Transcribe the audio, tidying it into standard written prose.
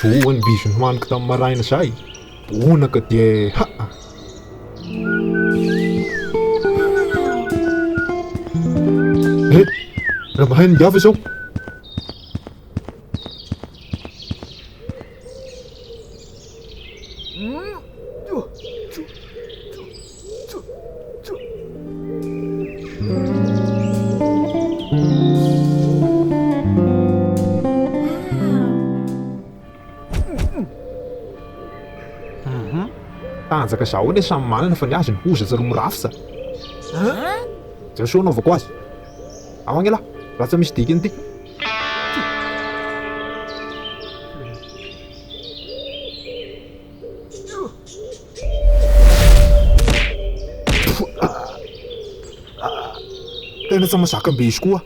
Soa ny biso nohaniko tamin'ny maraina zay. Bonaka dia raha mahay ny diava zao. Tanjaka zao ane samy manana fa ny azy ny ozatsy ro mirafitra. Zao soa anaovako azy. Ao agny lahy, raha tsy misy dikany ty. Tena tsy mahazaka be izy koa.